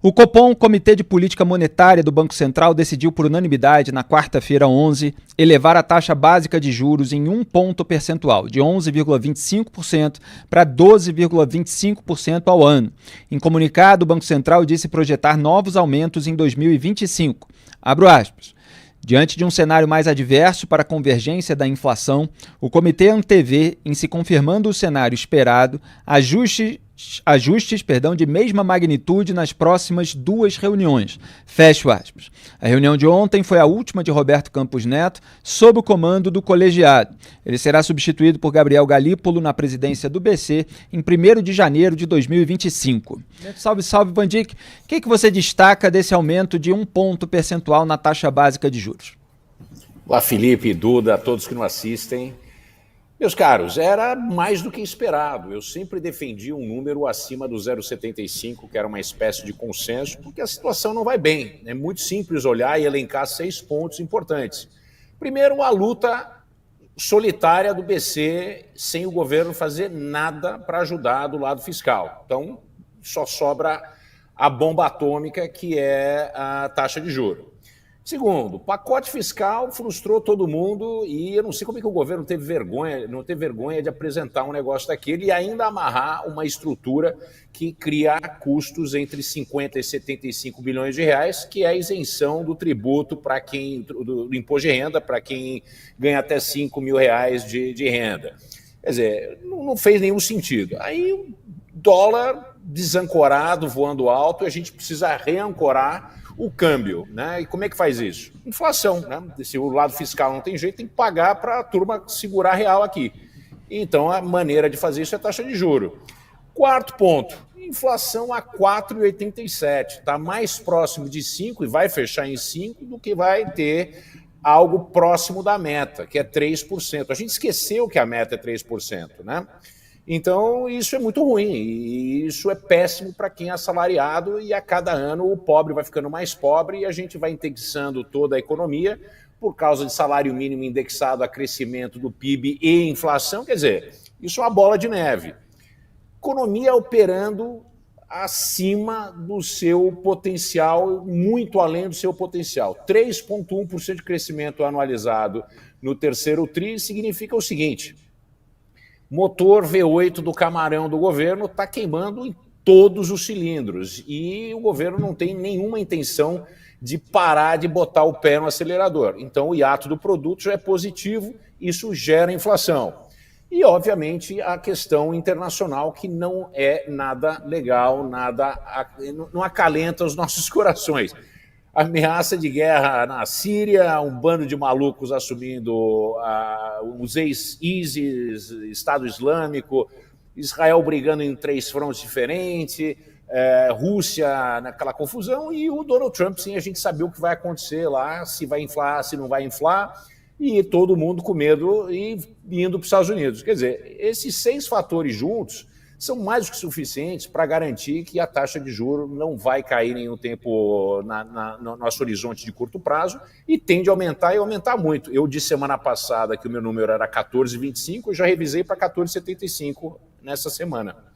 O Copom, Comitê de Política Monetária do Banco Central, decidiu por unanimidade, na quarta-feira 11, elevar a taxa básica de juros em 1 ponto percentual, de 11,25% para 12,25% ao ano. Em comunicado, o Banco Central disse projetar novos aumentos em 2025. Abro aspas. Diante de um cenário mais adverso para a convergência da inflação, o comitê antevê, em se confirmando o cenário esperado, ajustes de mesma magnitude nas próximas 2 reuniões. Fecho aspas. A reunião de ontem foi a última de Roberto Campos Neto, sob o comando do colegiado. Ele será substituído por Gabriel Galípolo na presidência do BC em 1º de janeiro de 2025. Salve, salve, Vandic. O que você destaca desse aumento de 1 ponto percentual na taxa básica de juros? Olá, Felipe, Duda, a todos que nos assistem. Meus caros, era mais do que esperado. Eu sempre defendi um número acima do 0,75, que era uma espécie de consenso, porque a situação não vai bem. É muito simples olhar e elencar 6 pontos importantes. Primeiro, a luta solitária do BC, sem o governo fazer nada para ajudar do lado fiscal. Então, só sobra a bomba atômica, que é a taxa de juros. Segundo, o pacote fiscal frustrou todo mundo e eu não sei como é que o governo não teve vergonha de apresentar um negócio daquele e ainda amarrar uma estrutura que cria custos entre 50 e 75 bilhões de reais, que é a isenção do tributo para quem, do imposto de renda para quem ganha até 5 mil reais de renda. Quer dizer, não fez nenhum sentido. Aí o dólar desancorado, voando alto, e a gente precisa reancorar o câmbio, né? E como é que faz isso? Inflação, né? Se o lado fiscal não tem jeito, tem que pagar para a turma segurar real aqui. Então, a maneira de fazer isso é taxa de juros. Quarto ponto, inflação a 4,87. Está mais próximo de 5 e vai fechar em 5 do que vai ter algo próximo da meta, que é 3%. A gente esqueceu que a meta é 3%, né? Então, isso é muito ruim, e isso é péssimo para quem é assalariado, e a cada ano o pobre vai ficando mais pobre e a gente vai indexando toda a economia por causa de salário mínimo indexado a crescimento do PIB e inflação. Quer dizer, isso é uma bola de neve. Economia operando acima do seu potencial, muito além do seu potencial. 3,1% de crescimento anualizado no terceiro tri significa o seguinte: motor V8 do camarão do governo está queimando em todos os cilindros e o governo não tem nenhuma intenção de parar de botar o pé no acelerador. Então o hiato do produto já é positivo, isso gera inflação. E, obviamente, a questão internacional, que não é nada legal, não acalenta os nossos corações. Ameaça de guerra na Síria, um bando de malucos assumindo os ex-ISIS, Estado Islâmico, Israel brigando em 3 frontes diferentes, Rússia naquela confusão, e o Donald Trump, sim, a gente sabia o que vai acontecer lá, se vai inflar, se não vai inflar, e todo mundo com medo e indo para os Estados Unidos. Quer dizer, esses 6 fatores juntos são mais do que suficientes para garantir que a taxa de juros não vai cair nenhum tempo no nosso horizonte de curto prazo e tende a aumentar e aumentar muito. Eu disse semana passada que o meu número era 14,25, eu já revisei para 14,75 nessa semana.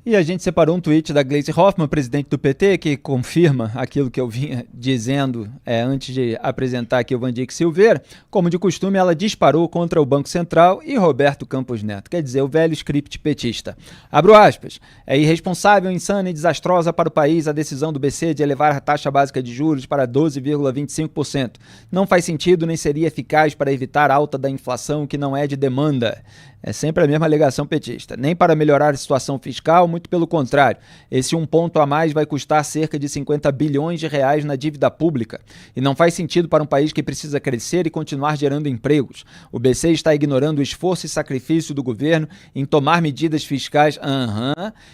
E a gente separou um tweet da Gleisi Hoffmann, presidente do PT, que confirma aquilo que eu vinha dizendo antes de apresentar aqui o Vandic Silveira. Como de costume, ela disparou contra o Banco Central e Roberto Campos Neto, quer dizer, o velho script petista. Abro aspas. É irresponsável, insana e desastrosa para o país a decisão do BC de elevar a taxa básica de juros para 12,25%. Não faz sentido nem seria eficaz para evitar a alta da inflação que não é de demanda. É sempre a mesma alegação petista. Nem para melhorar a situação fiscal, muito pelo contrário. Esse 1 ponto a mais vai custar cerca de 50 bilhões de reais na dívida pública. E não faz sentido para um país que precisa crescer e continuar gerando empregos. O BC está ignorando o esforço e sacrifício do governo em tomar medidas fiscais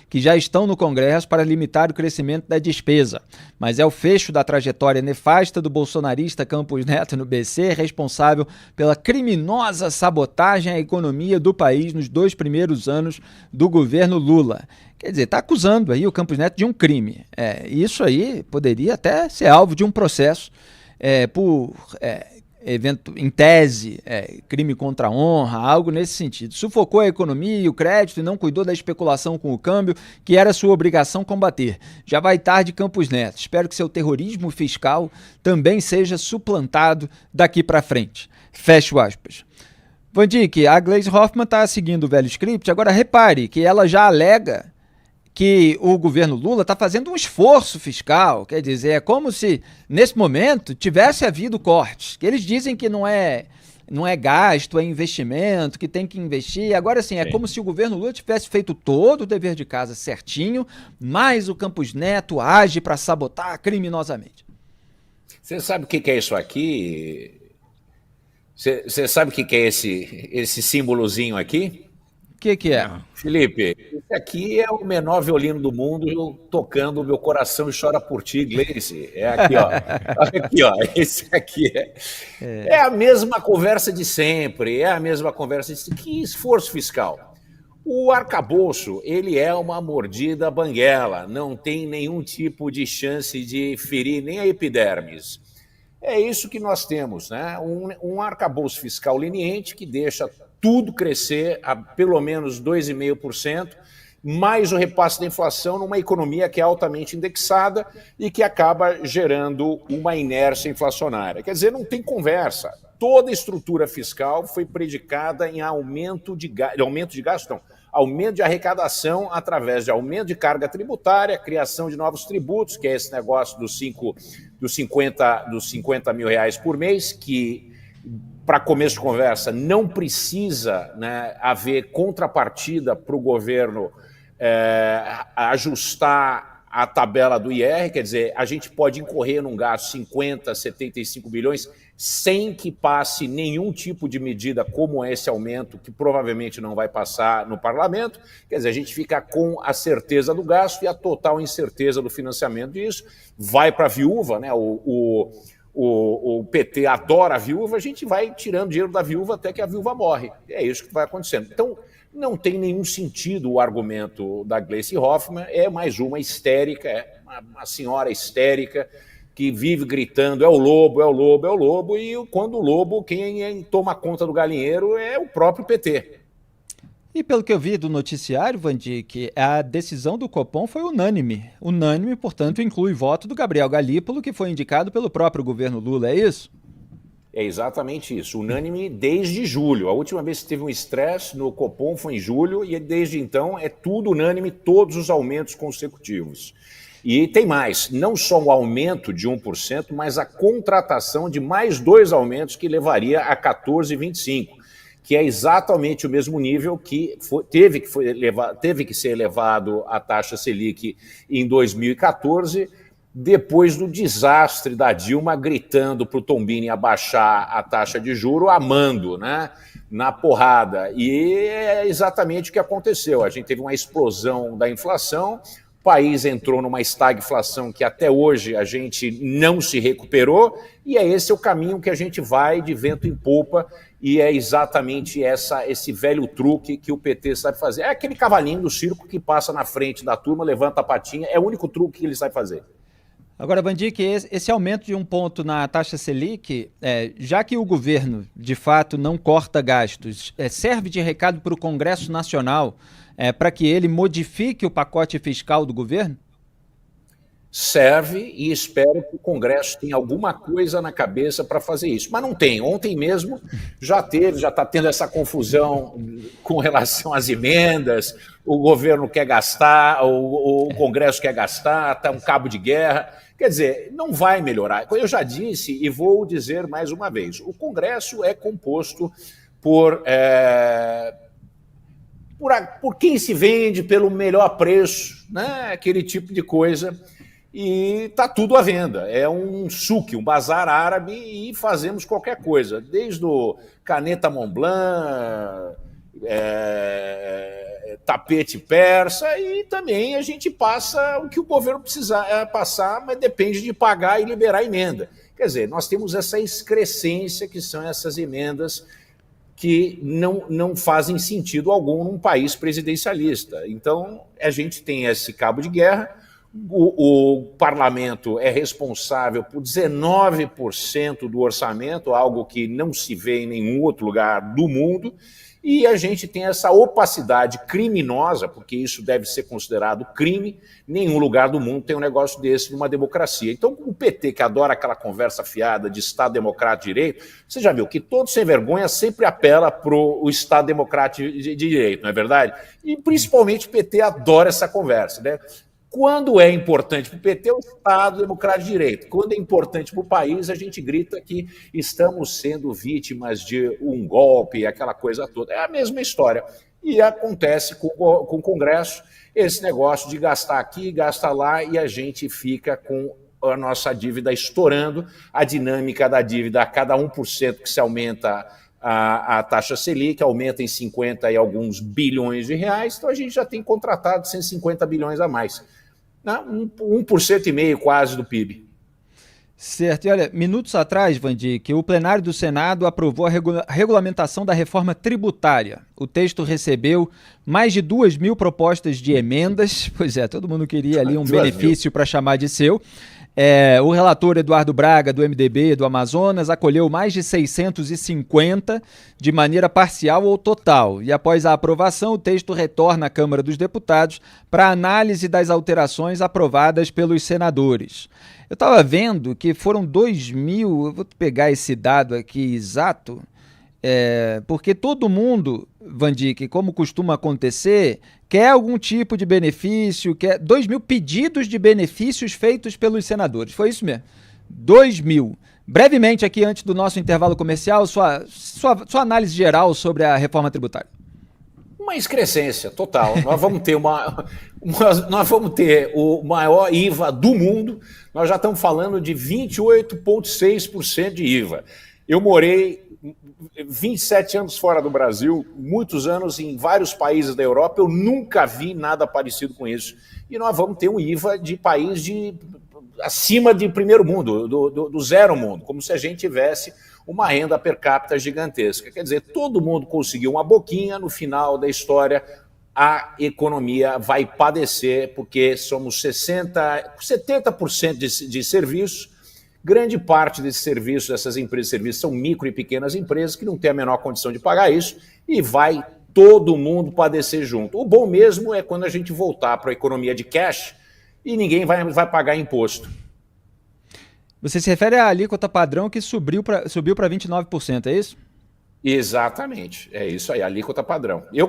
que já estão no Congresso para limitar o crescimento da despesa. Mas é o fecho da trajetória nefasta do bolsonarista Campos Neto no BC responsável pela criminosa sabotagem à economia do país nos 2 primeiros anos do governo Lula. Quer dizer, está acusando aí o Campos Neto de um crime. Isso aí poderia até ser alvo de um processo por evento, em tese, crime contra a honra, algo nesse sentido. Sufocou a economia e o crédito e não cuidou da especulação com o câmbio, que era sua obrigação combater. Já vai tarde, Campos Neto. Espero que seu terrorismo fiscal também seja suplantado daqui para frente. Fecho aspas. Van Dijk, a Gleisi Hoffmann está seguindo o velho script. Agora repare que ela já alega que o governo Lula está fazendo um esforço fiscal, quer dizer, é como se nesse momento tivesse havido cortes, que eles dizem que não é gasto, é investimento, que tem que investir. Agora sim, é como se o governo Lula tivesse feito todo o dever de casa certinho, mas o Campos Neto age para sabotar criminosamente. Você sabe o que é isso aqui? Você sabe o que é esse símbolozinho aqui? O que é? Felipe, esse aqui é o menor violino do mundo tocando o meu coração e chora por ti, Gleice. É aqui, ó. Aqui, ó. Esse aqui é a mesma conversa de sempre, é a mesma conversa de sempre. Que esforço fiscal. O arcabouço, ele é uma mordida banguela, não tem nenhum tipo de chance de ferir nem a epidermis. É isso que nós temos, né? Um arcabouço fiscal leniente que deixa tudo crescer a pelo menos 2,5%, mais o repasse da inflação numa economia que é altamente indexada e que acaba gerando uma inércia inflacionária. Quer dizer, não tem conversa. Toda a estrutura fiscal foi predicada em aumento de gasto, não, aumento de arrecadação através de aumento de carga tributária, criação de novos tributos, que é esse negócio dos 50 mil reais por mês, que, para começo de conversa, não precisa, né, haver contrapartida para o governo ajustar a tabela do IR, quer dizer, a gente pode incorrer num gasto de 50, 75 bilhões sem que passe nenhum tipo de medida como esse aumento, que provavelmente não vai passar no parlamento. Quer dizer, a gente fica com a certeza do gasto e a total incerteza do financiamento disso. Vai para a viúva, né? O PT adora a viúva, a gente vai tirando dinheiro da viúva até que a viúva morre. É isso que vai acontecendo. Então, não tem nenhum sentido o argumento da Gleisi Hoffmann, é mais uma histérica, é uma senhora histérica que vive gritando, é o lobo, é o lobo, é o lobo, e quando o lobo, quem toma conta do galinheiro é o próprio PT. E pelo que eu vi do noticiário, Van Dijk, a decisão do Copom foi unânime. Unânime, portanto, inclui voto do Gabriel Galípolo, que foi indicado pelo próprio governo Lula, é isso? É exatamente isso, unânime desde julho. A última vez que teve um estresse no Copom foi em julho, e desde então é tudo unânime, todos os aumentos consecutivos. E tem mais, não só um aumento de 1%, mas a contratação de mais 2 aumentos que levaria a 14,25%, que é exatamente o mesmo nível que teve que ser elevado a taxa Selic em 2014, depois do desastre da Dilma gritando para o Tombini abaixar a taxa de juro, amando, né, na porrada. E é exatamente o que aconteceu. A gente teve uma explosão da inflação, o país entrou numa estagflação que até hoje a gente não se recuperou, e esse o caminho que a gente vai de vento em popa, e é exatamente esse velho truque que o PT sabe fazer. É aquele cavalinho do circo que passa na frente da turma, levanta a patinha, é o único truque que ele sabe fazer. Agora, Van Dijk, esse aumento de 1 ponto na taxa Selic, já que o governo, de fato, não corta gastos, serve de recado para o Congresso Nacional para que ele modifique o pacote fiscal do governo? Serve, e espero que o Congresso tenha alguma coisa na cabeça para fazer isso. Mas não tem. Ontem mesmo já está tendo essa confusão com relação às emendas, o governo quer gastar, o Congresso quer gastar, está um cabo de guerra. Quer dizer, não vai melhorar. Eu já disse e vou dizer mais uma vez, o Congresso é composto por quem se vende pelo melhor preço, né? Aquele tipo de coisa. E está tudo à venda. É um souk, um bazar árabe, e fazemos qualquer coisa, desde o caneta Montblanc, tapete persa, e também a gente passa o que o governo precisa passar, mas depende de pagar e liberar a emenda. Quer dizer, nós temos essa excrescência que são essas emendas que não fazem sentido algum num país presidencialista. Então, a gente tem esse cabo de guerra. O parlamento é responsável por 19% do orçamento, algo que não se vê em nenhum outro lugar do mundo, e a gente tem essa opacidade criminosa, porque isso deve ser considerado crime, nenhum lugar do mundo tem um negócio desse numa democracia. Então, o PT, que adora aquela conversa fiada de Estado Democrático de Direito, você já viu que todo sem vergonha sempre apela para o Estado Democrático de Direito, não é verdade? E principalmente o PT adora essa conversa, né? Quando é importante para o PT, é o Estado Democrático de Direito. Quando é importante para o país, a gente grita que estamos sendo vítimas de um golpe, aquela coisa toda. É a mesma história. E acontece com o Congresso, esse negócio de gastar aqui, gastar lá, e a gente fica com a nossa dívida estourando, a dinâmica da dívida, a cada 1% que se aumenta a taxa Selic, aumenta em 50 e alguns bilhões de reais, então a gente já tem contratado 150 bilhões a mais. 1,5% quase do PIB. Certo. E olha, minutos atrás, Vandick, o plenário do Senado aprovou a regulamentação da reforma tributária. O texto recebeu mais de 2.000 propostas de emendas. Pois é, todo mundo queria ali um benefício para chamar de seu. O relator Eduardo Braga, do MDB do Amazonas, acolheu mais de 650 de maneira parcial ou total. E após a aprovação, o texto retorna à Câmara dos Deputados para análise das alterações aprovadas pelos senadores. Eu estava vendo que foram 2.000, eu vou pegar esse dado aqui exato, porque todo mundo, Vandick, como costuma acontecer, quer algum tipo de benefício, quer 2.000 pedidos de benefícios feitos pelos senadores. Foi isso mesmo? 2.000. Brevemente aqui, antes do nosso intervalo comercial, sua análise geral sobre a reforma tributária. Uma excrescência total. Nós vamos ter nós vamos ter o maior IVA do mundo. Nós já estamos falando de 28,6% de IVA. Eu morei 27 anos fora do Brasil, muitos anos em vários países da Europa, eu nunca vi nada parecido com isso. E nós vamos ter um IVA de país acima de primeiro mundo, do zero mundo, como se a gente tivesse uma renda per capita gigantesca. Quer dizer, todo mundo conseguiu uma boquinha, no final da história a economia vai padecer, porque somos 70% de serviços. Grande parte desses serviços, dessas empresas de serviços, são micro e pequenas empresas que não têm a menor condição de pagar isso e vai todo mundo padecer junto. O bom mesmo é quando a gente voltar para a economia de cash e ninguém vai pagar imposto. Você se refere à alíquota padrão que subiu para 29%, é isso? Exatamente, é isso aí, a alíquota padrão. Eu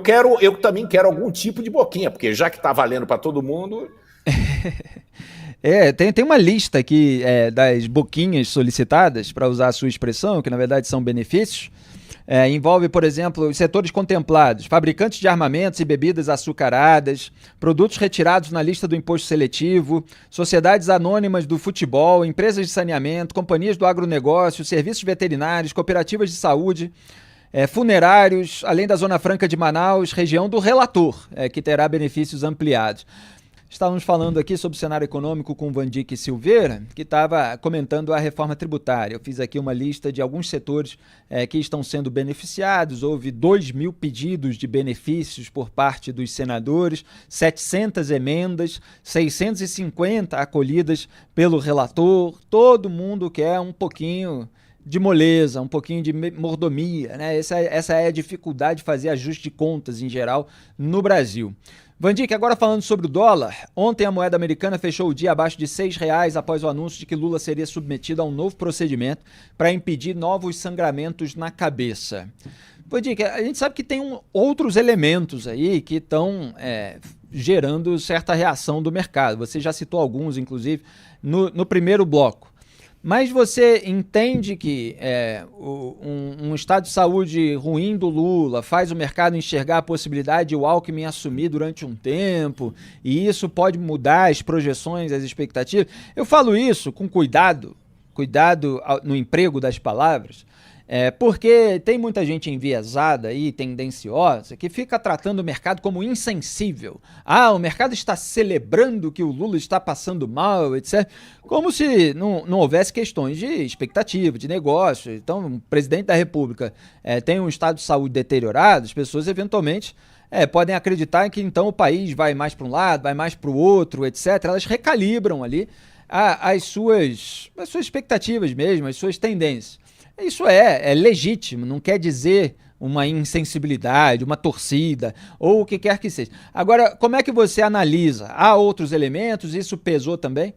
também quero algum tipo de boquinha, porque já que está valendo para todo mundo... Tem uma lista aqui das boquinhas solicitadas, para usar a sua expressão, que na verdade são benefícios. Envolve, por exemplo, os setores contemplados: fabricantes de armamentos e bebidas açucaradas, produtos retirados na lista do imposto seletivo, sociedades anônimas do futebol, empresas de saneamento, companhias do agronegócio, serviços veterinários, cooperativas de saúde, funerários, além da Zona Franca de Manaus, região do relator, que terá benefícios ampliados. Estávamos falando aqui sobre o cenário econômico com o Vandick Silveira, que estava comentando a reforma tributária. Eu fiz aqui uma lista de alguns setores que estão sendo beneficiados. Houve 2.000 pedidos de benefícios por parte dos senadores, 700 emendas, 650 acolhidas pelo relator. Todo mundo quer um pouquinho de moleza, um pouquinho de mordomia, né? Essa é a dificuldade de fazer ajuste de contas em geral no Brasil. Vandick, agora falando sobre o dólar, ontem a moeda americana fechou o dia abaixo de R$6 após o anúncio de que Lula seria submetido a um novo procedimento para impedir novos sangramentos na cabeça. Vandick, a gente sabe que tem outros elementos aí que estão gerando certa reação do mercado. Você já citou alguns, inclusive, no primeiro bloco. Mas você entende que um estado de saúde ruim do Lula faz o mercado enxergar a possibilidade de o Alckmin assumir durante um tempo e isso pode mudar as projeções, as expectativas? Eu falo isso com cuidado no emprego das palavras, porque tem muita gente enviesada e tendenciosa que fica tratando o mercado como insensível. O mercado está celebrando que o Lula está passando mal, etc. Como se não houvesse questões de expectativa, de negócio. Então, o presidente da República tem um estado de saúde deteriorado, as pessoas eventualmente podem acreditar que então o país vai mais para um lado, vai mais para o outro, etc. Elas recalibram ali as suas expectativas mesmo, as suas tendências. Isso é legítimo, não quer dizer uma insensibilidade, uma torcida, ou o que quer que seja. Agora, como é que você analisa? Há outros elementos? Isso pesou também?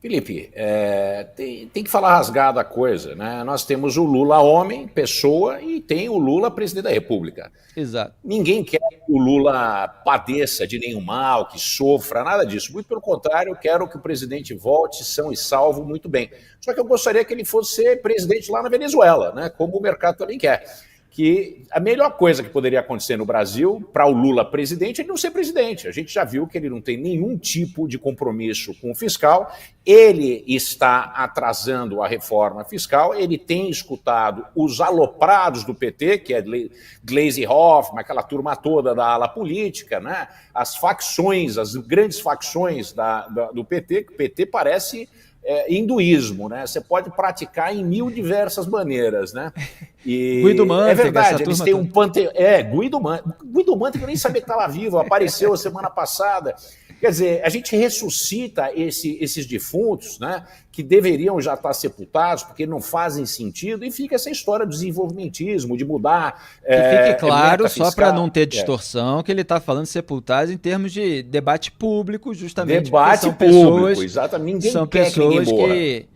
Felipe, tem que falar rasgado a coisa, né? Nós temos o Lula homem, pessoa, e tem o Lula presidente da República. Exato. Ninguém quer que o Lula padeça de nenhum mal, que sofra, nada disso. Muito pelo contrário, eu quero que o presidente volte são e salvo muito bem. Só que eu gostaria que ele fosse presidente lá na Venezuela, né? Como o mercado também quer. Que a melhor coisa que poderia acontecer no Brasil, para o Lula presidente, é ele não ser presidente. A gente já viu que ele não tem nenhum tipo de compromisso com o fiscal, ele está atrasando a reforma fiscal, ele tem escutado os aloprados do PT, que é Gleisi Hoffmann, aquela turma toda da ala política, né? As facções, as grandes facções do PT, que o PT parece... hinduísmo, né? Você pode praticar em mil diversas maneiras, né? E Guido Mantega, é verdade, eles têm um panteão. Guido Mantega, eu nem sabia que estava vivo, apareceu a semana passada. Quer dizer, a gente ressuscita esses defuntos, né? Que deveriam já estar sepultados, porque não fazem sentido, e fica essa história do desenvolvimentismo, de mudar. Que fique claro, só para não ter distorção, que ele está falando sepultados em termos de debate público, justamente. Debate são público, pessoas, exatamente. Ninguém são quer pessoas que ninguém morra.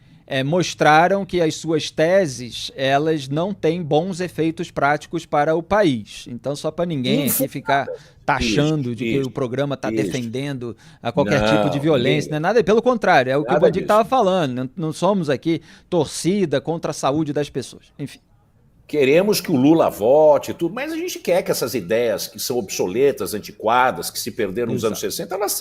Mostraram que as suas teses elas não têm bons efeitos práticos para o país. Então, só para ninguém aqui ficar taxando de que o programa está defendendo a qualquer tipo de violência, não é nada, pelo contrário, é o que o Bandic estava falando, não somos aqui torcida contra a saúde das pessoas, enfim. Queremos que o Lula volte e tudo, mas a gente quer que essas ideias que são obsoletas, antiquadas, que se perderam nos anos 60, elas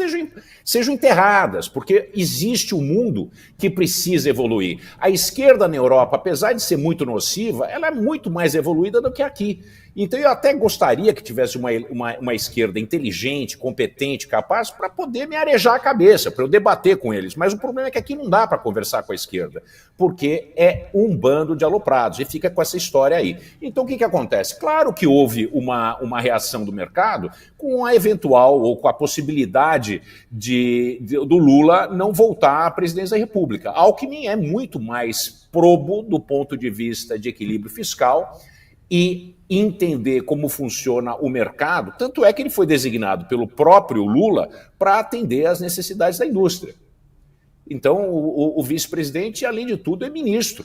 sejam enterradas, porque existe um mundo que precisa evoluir. A esquerda na Europa, apesar de ser muito nociva, ela é muito mais evoluída do que aqui. Então eu até gostaria que tivesse uma esquerda inteligente, competente, capaz, para poder me arejar a cabeça, para eu debater com eles. Mas o problema é que aqui não dá para conversar com a esquerda, porque é um bando de aloprados, e fica com essa história aí. Então o que acontece? Claro que houve uma reação do mercado com a eventual, ou com a possibilidade do Lula não voltar à presidência da República. Alckmin é muito mais probo do ponto de vista de equilíbrio fiscal e entender como funciona o mercado, tanto é que ele foi designado pelo próprio Lula para atender às necessidades da indústria. Então, o vice-presidente, além de tudo, é ministro.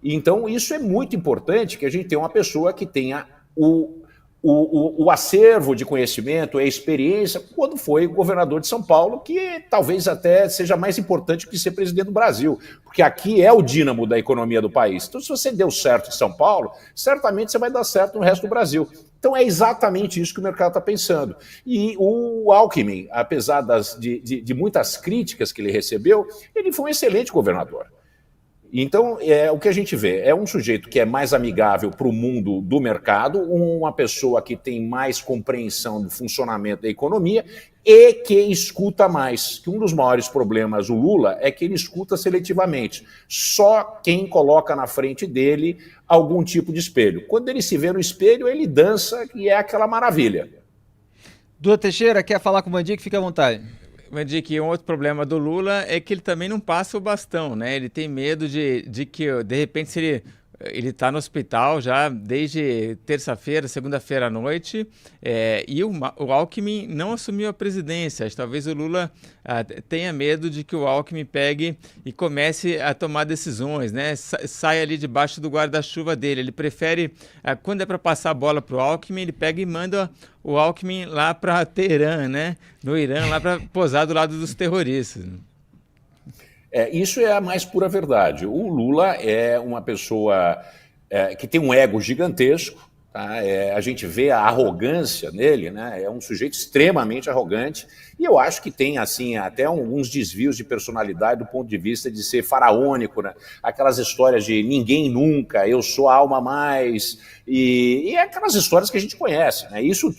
Então, isso é muito importante, que a gente tenha uma pessoa que tenha o acervo de conhecimento, a experiência, quando foi governador de São Paulo, que talvez até seja mais importante que ser presidente do Brasil, porque aqui é o dínamo da economia do país. Então, se você deu certo em São Paulo, certamente você vai dar certo no resto do Brasil. Então, é exatamente isso que o mercado está pensando. E o Alckmin, apesar de muitas críticas que ele recebeu, ele foi um excelente governador. Então, o que a gente vê é um sujeito que é mais amigável para o mundo do mercado, uma pessoa que tem mais compreensão do funcionamento da economia e que escuta mais. Que um dos maiores problemas do Lula é que ele escuta seletivamente. Só quem coloca na frente dele algum tipo de espelho. Quando ele se vê no espelho, ele dança e é aquela maravilha. Duda Teixeira, quer falar com o Bandic? Fique à vontade. Mandic, um outro problema do Lula é que ele também não passa o bastão, né? Ele tem medo de que, de repente, se ele está no hospital já desde terça-feira, segunda-feira à noite, e o Alckmin não assumiu a presidência. Talvez o Lula tenha medo de que o Alckmin pegue e comece a tomar decisões, né? Sai ali debaixo do guarda-chuva dele. Ele prefere, quando é para passar a bola para o Alckmin, ele pega e manda o Alckmin lá para Teherã, né? No Irã, lá para posar do lado dos terroristas. Isso é a mais pura verdade. O Lula é uma pessoa que tem um ego gigantesco, tá? A gente vê a arrogância nele, né? É um sujeito extremamente arrogante, e eu acho que tem assim, até alguns desvios de personalidade do ponto de vista de ser faraônico, né? Aquelas histórias de ninguém nunca, eu sou a alma mais, e aquelas histórias que a gente conhece, né? Isso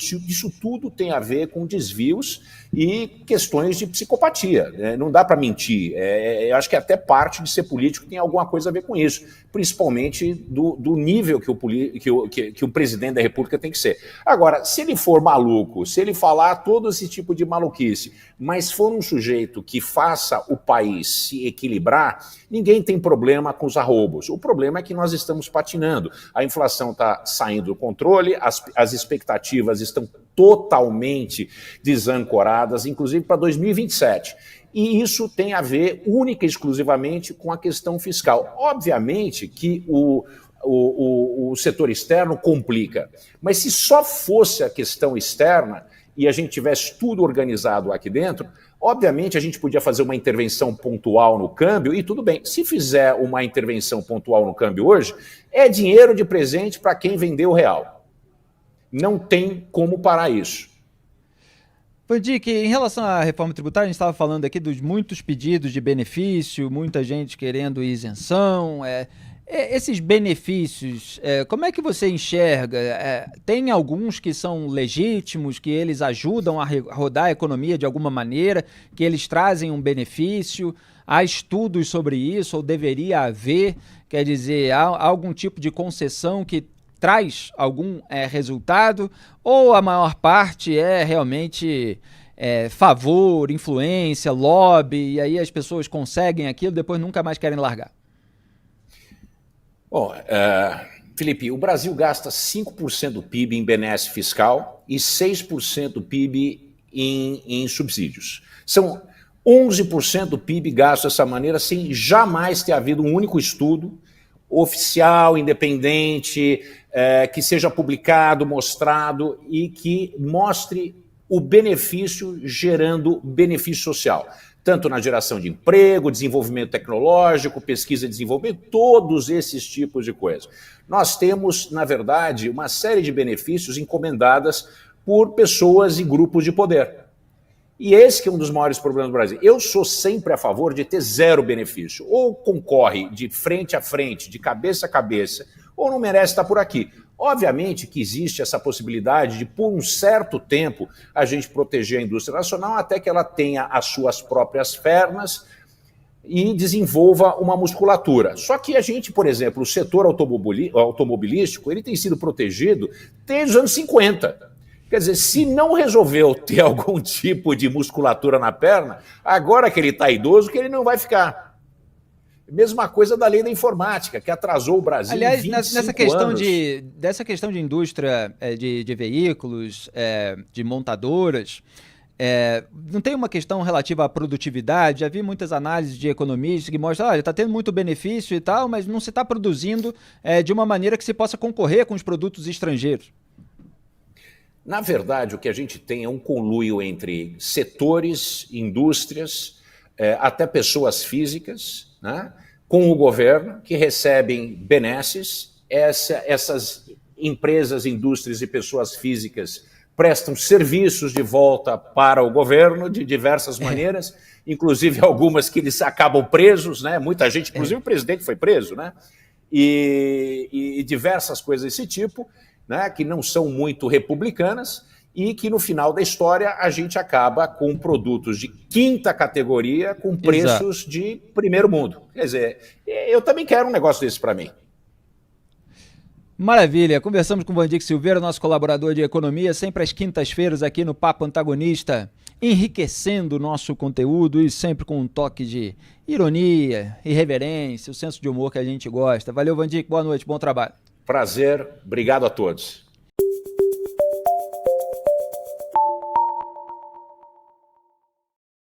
tudo tem a ver com desvios e questões de psicopatia, né? Não dá para mentir. Eu acho que até parte de ser político tem alguma coisa a ver com isso, principalmente do nível que o presidente da República tem que ser. Agora, se ele for maluco, se ele falar todo esse tipo de maluquice, mas for um sujeito que faça o país se equilibrar, ninguém tem problema com os arroubos. O problema é que nós estamos patinando. A inflação está saindo do controle, as expectativas estão totalmente desancoradas, inclusive para 2027. E isso tem a ver única e exclusivamente com a questão fiscal. Obviamente que o setor externo complica, mas se só fosse a questão externa e a gente tivesse tudo organizado aqui dentro, obviamente a gente podia fazer uma intervenção pontual no câmbio e tudo bem. Se fizer uma intervenção pontual no câmbio hoje, é dinheiro de presente para quem vendeu o real. Não tem como parar isso. Vandick, em relação à reforma tributária, a gente estava falando aqui dos muitos pedidos de benefício, muita gente querendo isenção. Esses benefícios, como é que você enxerga? Tem alguns que são legítimos, que eles ajudam a rodar a economia de alguma maneira, que eles trazem um benefício? Há estudos sobre isso, ou deveria haver? Quer dizer, há algum tipo de concessão que traz algum resultado, ou a maior parte é realmente favor, influência, lobby, e aí as pessoas conseguem aquilo, depois nunca mais querem largar? Bom, Felipe, o Brasil gasta 5% do PIB em benesse fiscal e 6% do PIB em subsídios. São 11% do PIB gasto dessa maneira sem jamais ter havido um único estudo oficial, independente, que seja publicado, mostrado e que mostre o benefício gerando benefício social. Tanto na geração de emprego, desenvolvimento tecnológico, pesquisa e desenvolvimento, todos esses tipos de coisas. Nós temos, na verdade, uma série de benefícios encomendadas por pessoas e grupos de poder. E esse que é um dos maiores problemas do Brasil. Eu sou sempre a favor de ter zero benefício. Ou concorre de frente a frente, de cabeça a cabeça, ou não merece estar por aqui. Obviamente que existe essa possibilidade de, por um certo tempo, a gente proteger a indústria nacional até que ela tenha as suas próprias pernas e desenvolva uma musculatura. Só que a gente, por exemplo, o setor automobilístico, ele tem sido protegido desde os anos 50. Quer dizer, se não resolveu ter algum tipo de musculatura na perna, agora que ele está idoso, que ele não vai ficar. Mesma coisa da lei da informática, que atrasou o Brasil. Aliás, em 25 nessa questão anos. dessa questão de indústria de veículos, de montadoras, não tem uma questão relativa à produtividade? Já vi muitas análises de economistas que mostram que está tendo muito benefício e tal, mas não se está produzindo de uma maneira que se possa concorrer com os produtos estrangeiros. Na verdade, o que a gente tem é um conluio entre setores, indústrias, até pessoas físicas, né, com o governo, que recebem benesses. Essas empresas, indústrias e pessoas físicas prestam serviços de volta para o governo de diversas maneiras, inclusive algumas que eles acabam presos, né? Muita gente, inclusive o presidente foi preso, né? E diversas coisas desse tipo, né, que não são muito republicanas e que no final da história a gente acaba com produtos de quinta categoria com preços de primeiro mundo. Quer dizer, eu também quero um negócio desse para mim. Maravilha, conversamos com o Vandick Silveira, nosso colaborador de economia, sempre às quintas-feiras aqui no Papo Antagonista, enriquecendo o nosso conteúdo e sempre com um toque de ironia, irreverência, o senso de humor que a gente gosta. Valeu, Vandick, boa noite, bom trabalho. Prazer, obrigado a todos.